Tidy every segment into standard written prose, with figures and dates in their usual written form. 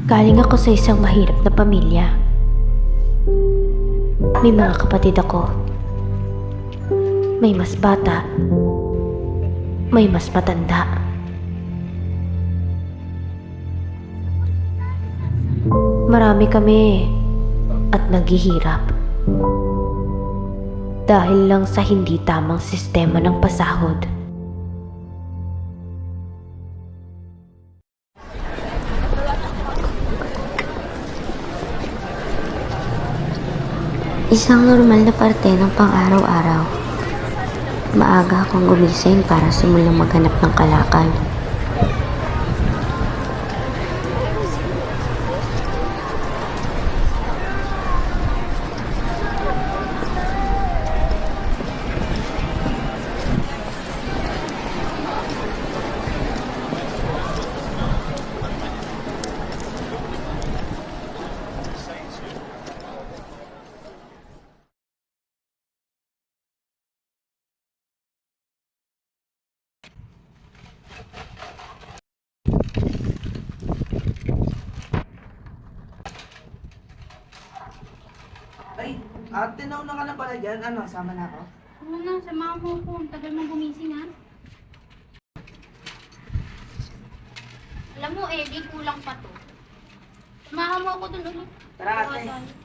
Galing ako sa isang mahirap na pamilya. May mga kapatid ako. May mas bata. May mas matanda. Marami kami at naghihirap. Dahil lang sa hindi tamang sistema ng pasahod. Isang normal na parte ng pang-araw-araw. Maaga akong gumising para simulang maghanap ng kalakal. Ay, ate, nauna ka na pala dyan. Ano, sama na ako? Oo na, samahan mo ko. Tagal mo gumising, ha? Alam mo, di kulang pa to. Samahan mo ako dun ulit. Tara, ate.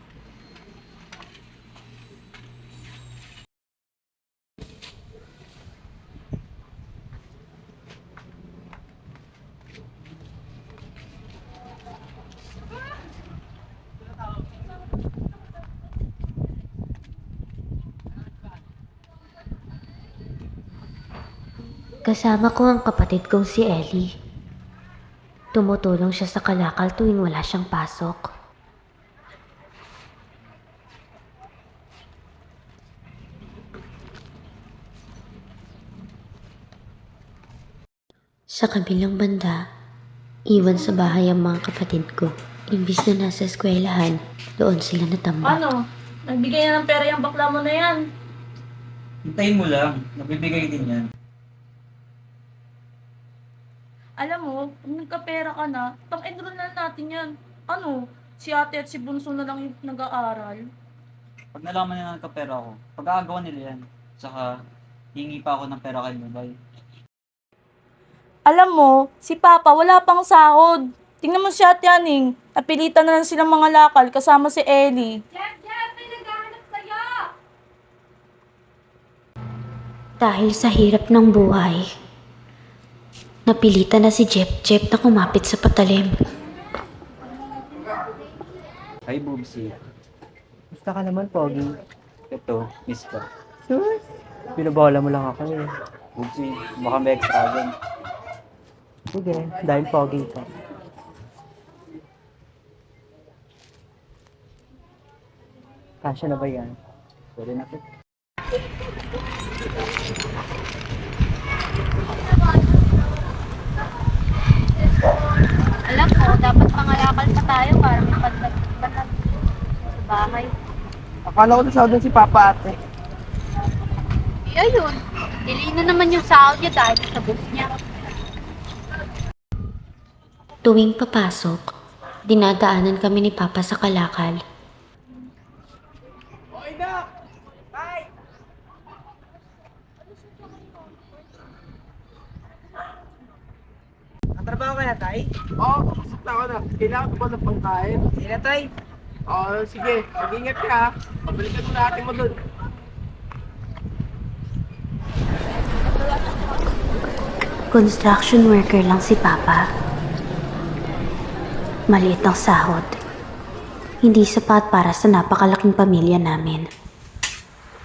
Kasama ko ang kapatid kong si Ellie. Tumutulong siya sa kalakal tuwing wala siyang pasok. Sa kabilang banda, iwan sa bahay ang mga kapatid ko. Imbis na nasa eskwelahan, doon sila natambak. Ano? Nagbigay na ng pera yung bakla mo na yan. Hintayin mo lang, nabibigay din yan. Alam mo, kung nagkapera ka na, pang-enroll na natin yan. Ano? Si ate at si Bunso na lang yung nag-aaral. Pag nalaman nila nagkapera ako, pag-aagawan nila yan. Saka, hingi pa ako ng pera kay Nubay. Alam mo, si Papa wala pang sahod. Tingnan mo si Ate Aning. Napilitan na lang silang mga lakal kasama si Ellie. Dahil sa hirap ng buhay, napilitan na si Jep na kumapit sa patalim. Hi, Boobsy. Gusto ka naman, Pogi. Ito, miss ka. Sus! Binabola mo lang ako eh. Boobsy, baka may extra dyan. Sige, dahil Pogi ka. Kasya na ba yan? Pwede na po. Alam mo, dapat pangalakal pa tayo para mapagdag sa bahay. Akala ko na si Papa, ate. Ayun. Delay na naman yung sahod niya dahil sa bus niya. Tuwing papasok, dinadaanan kami ni Papa sa kalakal. Okay na! Bye! Ang trabaho ka na, Tay? Oo, kapasok na ako na. Kailangan ko ba ng pangkain? Sige na, Tay. Oo, sige. Mag-ingat ka, ha. Pabalikan mo na ate mo dun. Construction worker lang si Papa. Maliit ang sahod. Hindi sapat para sa napakalaking pamilya namin.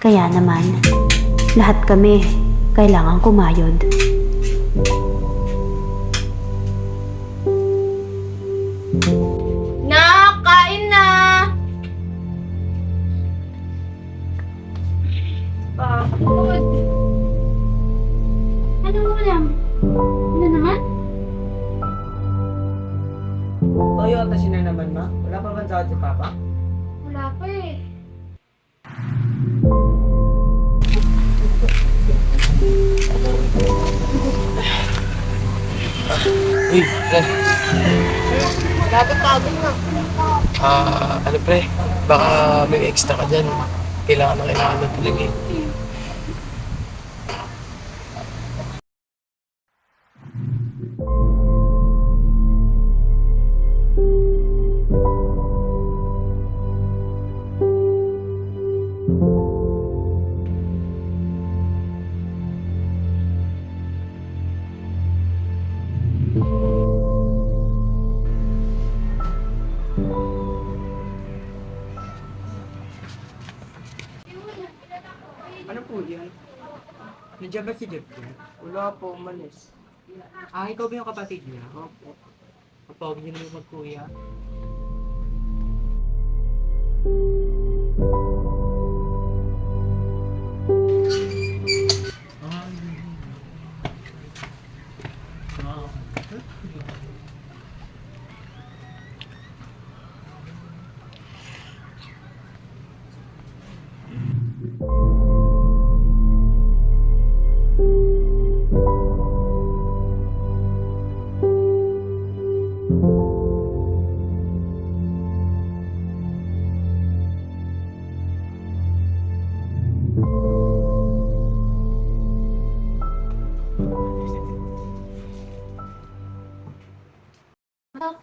Kaya naman, lahat kami kailangan kumayod. Kain na! Pagod. Ano ulam? Ano naman? Toyota na naman, ma. Wala pa bang sahod si Papa? Wala pa eh. Uy, Ren. Ano pre, baka may extra ka dyan. Kailangan na talaga eh. Ano po yan? Nandiyan ba si Jeff dyan? Wala po, umalis. Ikaw ba yung kapatid niya? Opo. Kapag niyo naman magkuya.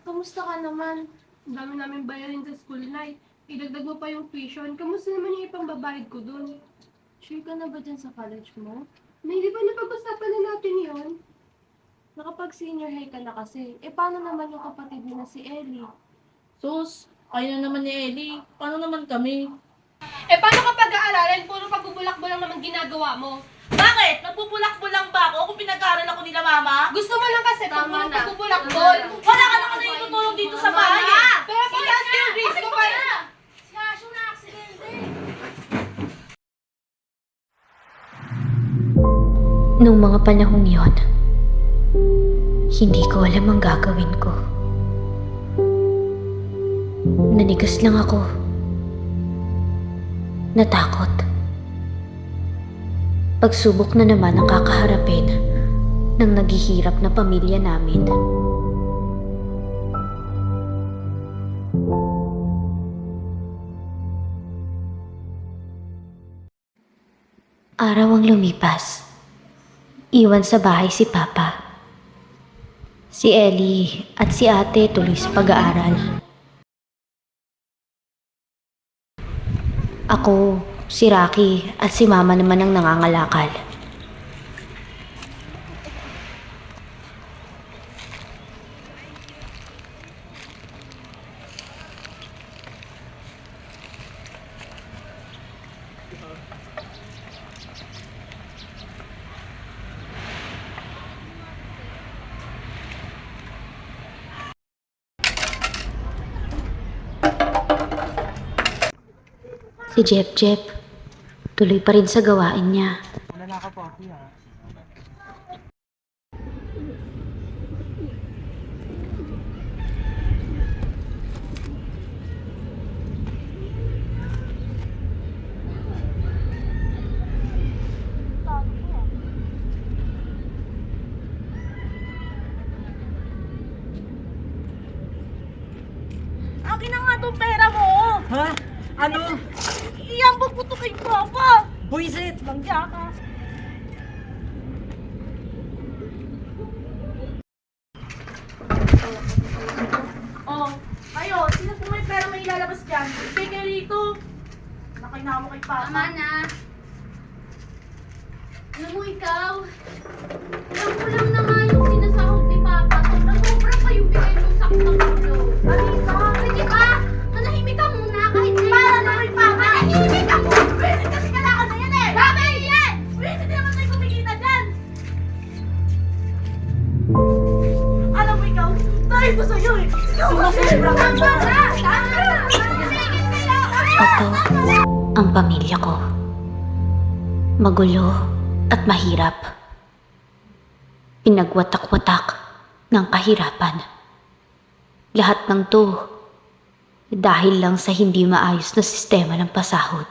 Kamusta ka naman? Ang dami namin bayarin sa school night. Idagdag mo pa yung tuition. Kamusta naman yung ipang babayad ko dun? Sure ka na ba dyan sa college mo? Hindi ba napag-usapan na natin yon? Nakapag-senior high ka na kasi. Paano naman yung kapatid mo na si Ellie? Sus, kaya na naman ni Ellie. Paano naman kami? Paano ka pag-aaralan? Puro pagbubulak mo lang naman ginagawa mo. Bakit? Nagbubulak-bulang ba ako kung pinag-aaral ako nila mama? Gusto mo lang kasi pag Tama puro na. pagbubulak-bol. Wala ka naman na itutulong dito sa bahay eh. Pero parang still risk ko pa. Si Asho na aksidente. Nung mga panahong yon, hindi ko alam ang gagawin ko. Nanigas lang ako. Natakot. Pagsubok na naman ang kakaharapin ng naghihirap na pamilya namin. Araw ang lumipas. Iwan sa bahay si Papa. Si Ellie at si Ate tuloy sa pag-aaral. Ako, si Rocky at si Mama naman ang nangangalakal. Si Jep, tuloy pa rin sa gawain niya. Wala ka po, kuya. Akin na nga tong pera mo. Ha? Ano? Iambag mo to kay Papa. Buisit! Langya ka. Oh, kayo, sino po may pera may ilalabas dyan? Ibigay kayo rito. Nakina mo kay Papa. Tama na. Alam mo ikaw, alam ko lang na nga yung sinasahod ni Papa. Sobra pa yung bigay mo sa ulo. Alika, Pwede ba? Manahimik ka muna kahit para na kay Papa. Manahimik ka muna! Buisit kasi kailangan na yan eh. Tama yan! Buisit naman tayo kumikita dyan. Alam mo ikaw, dahil ko sa'yo eh. Sumusobra ka Tama na! Tama na! Manahimik kayo! Ito ang pamilya ko. Magulo at mahirap. Pinagwatak-watak ng kahirapan. Lahat ng to dahil lang sa hindi maayos na sistema ng pasahod.